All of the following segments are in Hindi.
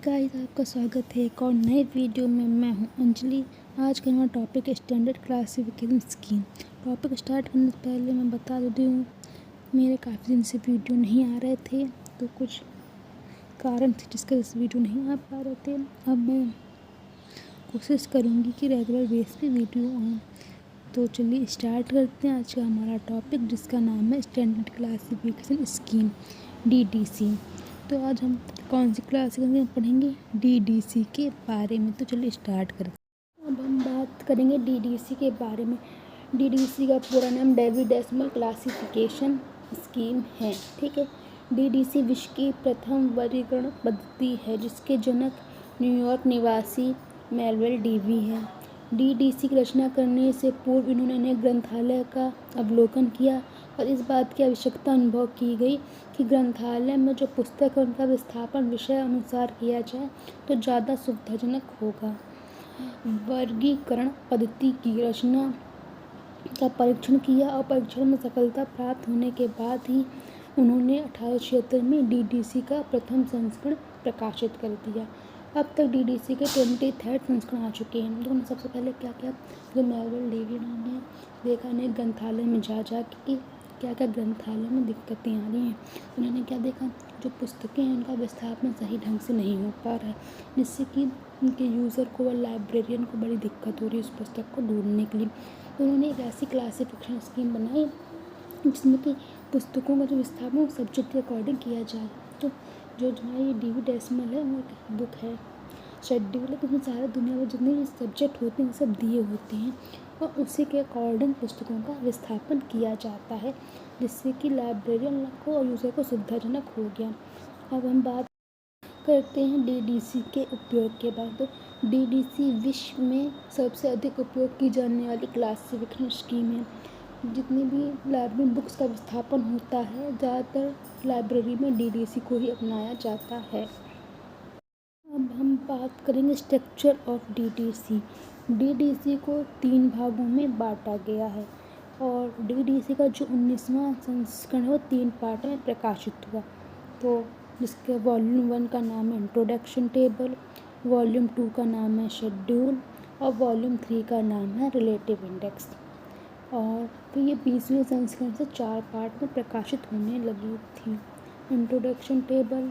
गाइस, आपका स्वागत है एक और नए वीडियो में। मैं हूं अंजलि। आज का हमारा टॉपिक है standard classification scheme. Topic start करने से पहले मैं बता देती हूँ, मेरे काफ़ी दिन से वीडियो नहीं आ रहे थे, तो कुछ कारण थे जिसका इस वीडियो नहीं आ पा रहे थे। अब मैं कोशिश करूँगी कि रेगुलर बेस पे वीडियो आए। तो चलिए स्टार्ट करते हैं आज का हमारा टॉपिक, जिसका नाम है स्टैंडर्ड क्लासिफिकेशन स्कीम DDC। तो आज हम कौन सी क्लास पढ़ेंगे? DDC के बारे में। तो चलिए स्टार्ट करते हैं। अब हम बात करेंगे DDC के बारे में। DDC का पूरा नाम डेविड डेसिमल क्लासिफिकेशन स्कीम है, ठीक है। DDC विश्व की प्रथम वर्गीकरण पद्धति है, जिसके जनक न्यूयॉर्क निवासी मेलविल डेवी है। DDC की रचना करने से पूर्व इन्होंने ग्रंथालय का अवलोकन किया और इस बात की आवश्यकता अनुभव की गई कि ग्रंथालय में जो पुस्तक है उनका विस्थापन विषय अनुसार किया जाए तो ज़्यादा सुविधाजनक होगा। वर्गीकरण पद्धति की रचना का परीक्षण किया और परीक्षण में सफलता प्राप्त होने के बाद ही उन्होंने 1876 में DDC का प्रथम संस्करण प्रकाशित कर दिया। अब तक DDC के 23 संस्करण आ चुके हैं। तो उन्होंने सबसे पहले क्या किया, जो मेलविल डेवी ने देखा, ने ग्रंथालय में जा कि क्या क्या ग्रंथालय में दिक्कतें आ रही हैं। उन्होंने क्या देखा, जो पुस्तकें हैं उनका विस्थापन सही ढंग से नहीं हो पा रहा है, जिससे कि उनके यूज़र को व लाइब्रेरियन को बड़ी दिक्कत हो रही है उस पुस्तक को ढूंढने के लिए। तो उन्होंने एक ऐसी क्लासिफिकेशन स्कीम बनाई जिसमें कि पुस्तकों का जो विस्थापन है सब्जेक्ट के अकॉर्डिंग किया जाए। तो जो हमारी डेविड डेसिमल है, वो एक बुक है, शेड्यूल है, उसमें सारे दुनिया में जितने भी सब्जेक्ट होते हैं सब दिए होते हैं और उसी के अकॉर्डिंग पुस्तकों का विस्थापन किया जाता है, जिससे कि लाइब्रेरियन को और यूज़र को सुविधाजनक हो गया। अब हम बात करते हैं DDC के उपयोग के बाद। तो DDC विश्व में सबसे अधिक उपयोग की जाने वाली क्लासिफिकेशन स्कीम है। जितनी भी लाइब्रेरी बुक्स का विस्थापन होता है, ज़्यादातर लाइब्रेरी में DDC को ही अपनाया जाता है। अब हम बात करेंगे स्ट्रक्चर ऑफ DDC। DDC को 3 भागों में बांटा गया है और DDC का जो 19वां संस्करण है वो 3 पार्ट में प्रकाशित हुआ। तो जिसके वॉल्यूम 1 का नाम है इंट्रोडक्शन टेबल, वॉल्यूम 2 का नाम है शेड्यूल और वॉल्यूम 3 का नाम है रिलेटिव इंडेक्स। और तो ये 20वें संस्करण से 4 पार्ट में प्रकाशित होने लगी थी। Introduction table,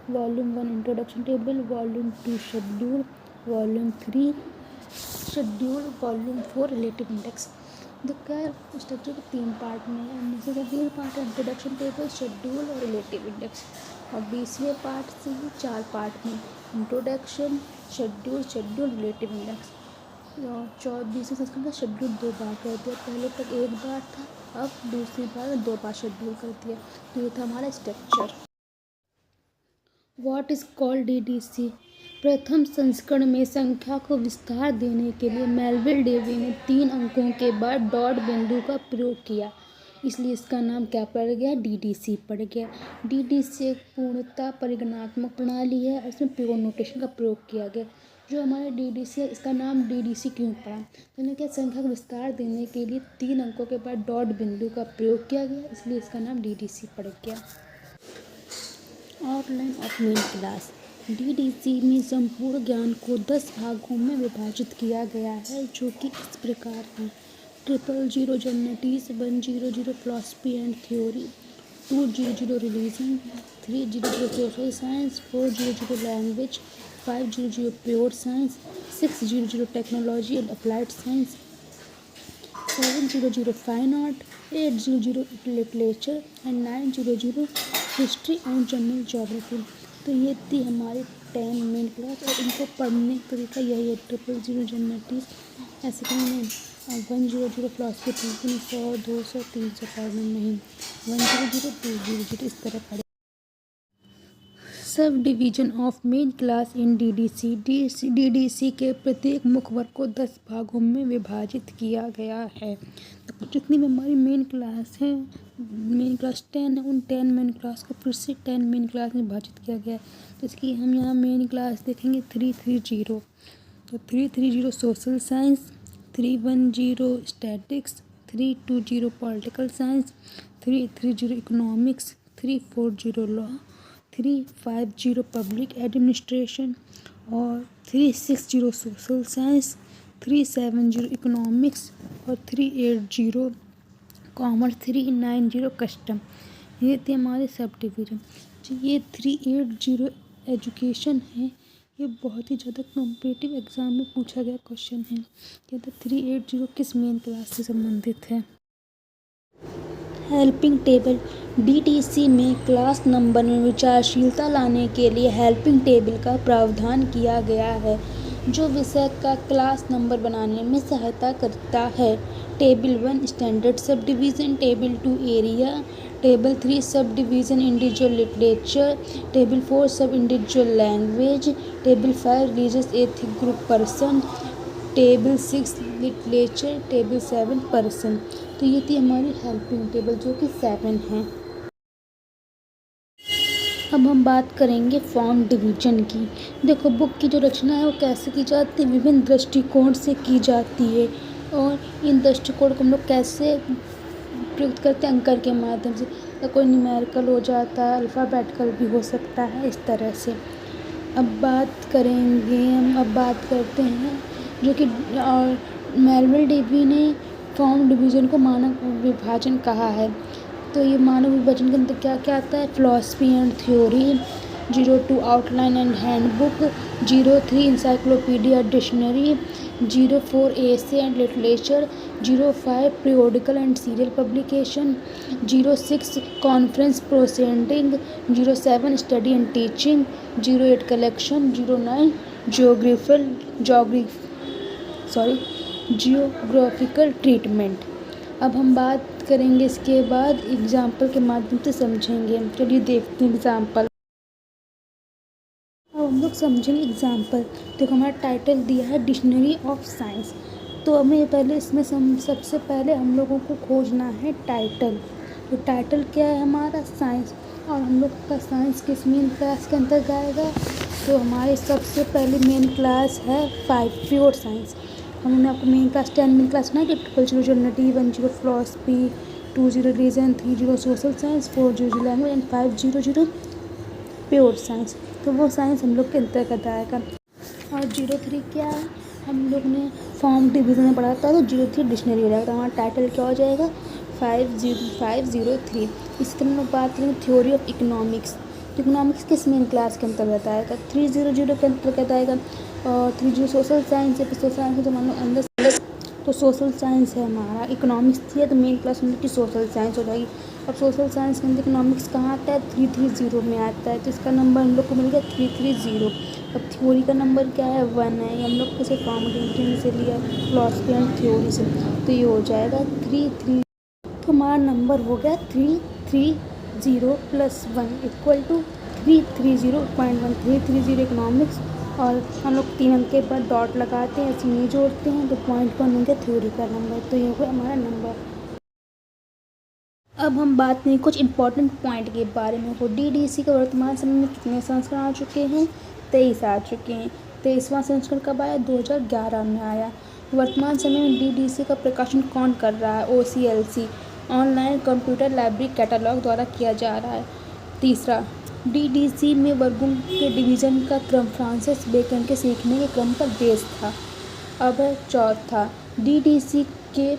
volume 1 introduction table, volume 2 schedule, volume 3 schedule, volume 4 relative index. तो क्या स्ट्रक्चर के 3 पार्ट में है। 19वें का 3 पार्ट है, इंट्रोडक्शन टेबल, शेड्यूल और रिलेटिव इंडेक्स। और 20वें पार्ट से ही 4 पार्ट में, इंट्रोडक्शन, शेड्यूल, रिलेटिव इंडेक्स। और 20वें संस्करण का शेड्यूल 2 बार कर दिया। पहले तक 1 बार था, अब दूसरी बार 2 बार शेड्यूल कर दिया। तो ये था हमारा structure. What is called DDC? प्रथम संस्करण में संख्या को विस्तार देने के लिए मेलविल डेवी ने 3 अंकों के बाद डॉट बिंदु का प्रयोग किया, इसलिए इसका नाम क्या पड़ गया? DDC पड़ गया। DDC एक पूर्णतः परिगणनात्मक प्रणाली है, इसमें प्योर नोटेशन का प्रयोग किया गया। जो हमारे DDC है, इसका नाम DDC क्यों पड़ा? तो इन्हें क्या, संख्या का विस्तार देने के लिए 3 अंकों के बाद डॉट बिंदु का प्रयोग किया गया, इसलिए इसका नाम DDC पड़ गया। Outline of main class. DDC में संपूर्ण ज्ञान को 10 भागों में विभाजित किया गया है, जो कि इस प्रकार हैं: 000 जर्नलिटीज, 100 philosophy and theory, 200 religion, 300 social science, 400 language, 500 pure science, 600 technology and applied science, 700 fine art, 800 literature and 900 history and general geography. तो ये थी हमारी 10 मेन क्लास और इनको पढ़ने का तरीका यही है। 000 जर्नलिटीज ऐसे कहीं 100 फिलॉसफी 300, 200, 300 पढ़ना नहीं, 100, 200 इस तरह पढ़े। Sub division of main class in DDC। DDC के प्रत्येक मुख्य वर्ग को 10 भागों में विभाजित किया गया है। तो जितनी भी हमारी मेन क्लास है, मेन क्लास 10 है, उन 10 मेन क्लास को फिर से 10 मेन क्लास में विभाजित किया गया है। तो इसकी हम यहाँ मेन क्लास देखेंगे 330। तो 330 social science, 310 statics, 320 political science, 330 economics, 340 law, 350 public administration और 360 सोशल साइंस, 370 इकोनॉमिक्स और 380 कॉमर्स, 390 कस्टम। ये थे हमारे सब डिवीज़न। जो ये 380 एजुकेशन है, ये बहुत ही ज़्यादा कॉम्पिटिटिव एग्ज़ाम में पूछा गया क्वेश्चन है। क्या था 380 किस मेन क्लास से संबंधित है? Helping table. डीटीसी में क्लास नंबर में विचारशीलता लाने के लिए हेल्पिंग टेबल का प्रावधान किया गया है, जो विषय का क्लास नंबर बनाने में सहायता करता है। Table 1 standard sub division, table 2 area, table 3 sub division individual literature, table 4 सब individual language, table 5 religious ethic group person, table 6 literature, table 7 person. तो ये थी हमारी हेल्पिंग टेबल जो कि 7 है। अब हम बात करेंगे फॉर्म डिवीजन की। देखो, बुक की जो रचना है वो कैसे की जाती है, विभिन्न दृष्टिकोण से की जाती है, और इन दृष्टिकोण को हम लोग कैसे प्रयुक्त करते हैं, अंकर के माध्यम से। या कोई न्यूमेरिकल हो जाता है, अल्फ़ाबेटिकल भी हो सकता है, इस तरह से। अब बात करते हैं जो कि मेलविल डेवी ने फॉर्म डिवीज़न को मानव विभाजन कहा है। तो ये मानव विभाजन के अंदर क्या क्या आता है? Philosophy and theory, 02 outline and handbook, 03 encyclopedia dictionary, 04 essay and literature, 05 periodical and serial publication, 06 conference proceeding, 07 study and teaching, 08 collection, 09 geographical treatment. अब हम बात करेंगे इसके बाद एग्जाम्पल के माध्यम से समझेंगे। चलिए देखते हैं एग्जाम्पल। अब हम लोग समझेंगे एग्जाम्पल। देखो, हमारा टाइटल दिया है डिक्शनरी ऑफ साइंस। तो हमें पहले इसमें सबसे पहले हम लोगों को खोजना है टाइटल। तो टाइटल क्या है हमारा? साइंस। और हम लोग का साइंस किस मेन क्लास के अंतर्गत आएगा? तो हमारी सबसे पहले मेन क्लास है 5 प्योर साइंस। हमने आपको मेन क्लास 10 मेन क्लास बनाई कि cultural generality, 10 philosophy, 20 religion, 30 social science, 40 language and 500 pure science. तो वो साइंस हम लोग के अंतर्गत आएगा। और 03 क्या है? हम लोग ने फॉर्म डिवीज़न में पढ़ा था, तो 03 डिक्शनरी हो जाएगा। तो हमारा टाइटल क्या हो जाएगा? 503। इसी तरह हम लोग बात करेंगे थ्योरी ऑफ इकोनॉमिक्स। इकोनॉमिक्स किस मेन क्लास के अंतर्गत आएगा? 300 के अंतर्गत आएगा। और 30 सोशल साइंस है। सोशल साइंस तो मान लो अंदर तो सोशल साइंस है हमारा। इकोनॉमिक्स थी है तो मेन क्लास हम लोग की सोशल साइंस हो जाएगी। और सोशल साइंस के अंदर इकोनॉमिक्स कहाँ आता है? 330 में आता है। तो इसका नंबर हम लोग को मिल गया 330। अब थ्योरी का नंबर क्या है? 1 है। ये हम लोग किसी फॉर्म डिवीजन से लिया, फिलॉसफी एंड थ्योरी से। तो ये हो जाएगा 33। तो हमारा नंबर हो गया 330 + 1 = 330.1। 330 इकोनॉमिक्स, और हम लोग 3 अंक के बाद डॉट लगाते हैं, ऐसे नहीं जोड़ते हैं, तो 0.1 हो गया थ्योरी का नंबर। तो ये हो गया हमारा नंबर। अब हम बात करें कुछ इंपॉर्टेंट पॉइंट के बारे में। हो डीडीसी का वर्तमान समय में कितने संस्करण आ चुके हैं? 23 आ चुके हैं। 23वां संस्करण कब आया? 2011 में आया। वर्तमान समय में डीडीसी का प्रकाशन कौन कर रहा है? OCLC online computer library catalogue द्वारा किया जा रहा है। तीसरा, डीडीसी में वर्गों के डिवीज़न का क्रम फ्रांसिस बेकन के सीखने के क्रम पर बेस्ड था। अब चौथा, डीडीसी के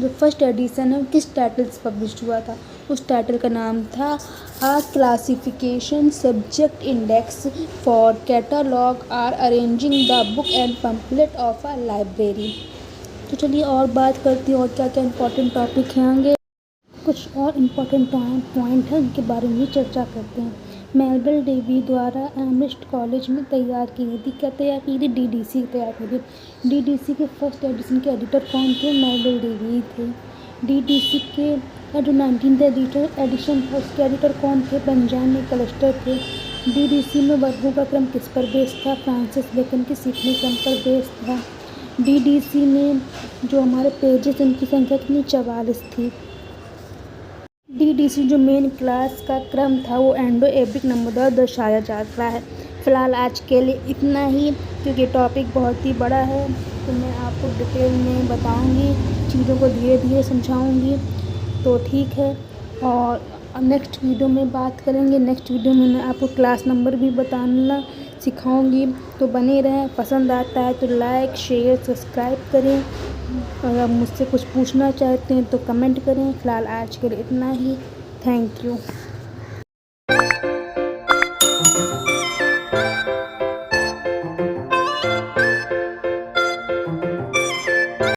जो फर्स्ट एडिशन है किस टाइटल से पब्लिश हुआ था? उस टाइटल का नाम था a classification subject index for catalogue or arranging the book and pamphlet of a library. तो चलिए और बात करती हूँ और क्या क्या इंपॉर्टेंट टॉपिक हैं आगे। कुछ और इम्पॉर्टेंट पॉइंट है उनके बारे में चर्चा करते हैं। मेलविल डेवी द्वारा एमरिस्ट कॉलेज में तैयार की गई थी। क्या तैयार की थी? डीडीसी तैयार की थी। डीडीसी के फर्स्ट एडिशन के एडिटर कौन थे? मेलविल डेवी थे। डीडीसी के जो 19th एडिशन था उसके एडिटर कौन थे? बेंजामिन क्लस्टर थे। डीडीसी में वर्गों का क्रम किस पर बेस्ड था? फ्रांसिस बेकन के सीखने क्रम पर बेस्ड था। डीडीसी में जो हमारे पेजेस उनकी संख्या कितनी? 44 थी। डीडीसी जो मेन क्लास का क्रम था वो एंडो एबिक नंबर द्वारा दर्शाया जाता है। फ़िलहाल आज के लिए इतना ही, क्योंकि टॉपिक बहुत ही बड़ा है तो मैं आपको डिटेल में बताऊंगी, चीज़ों को धीरे धीरे समझाऊंगी। तो ठीक है, और और नेक्स्ट वीडियो में बात करेंगे। नेक्स्ट वीडियो में मैं आपको क्लास नंबर भी बताना सिखाऊंगी, तो बने रहें। पसंद आता है तो लाइक शेयर सब्सक्राइब करें, और आप मुझसे कुछ पूछना चाहते हैं तो कमेंट करें। फ़िलहाल आज के लिए इतना ही। Thank you.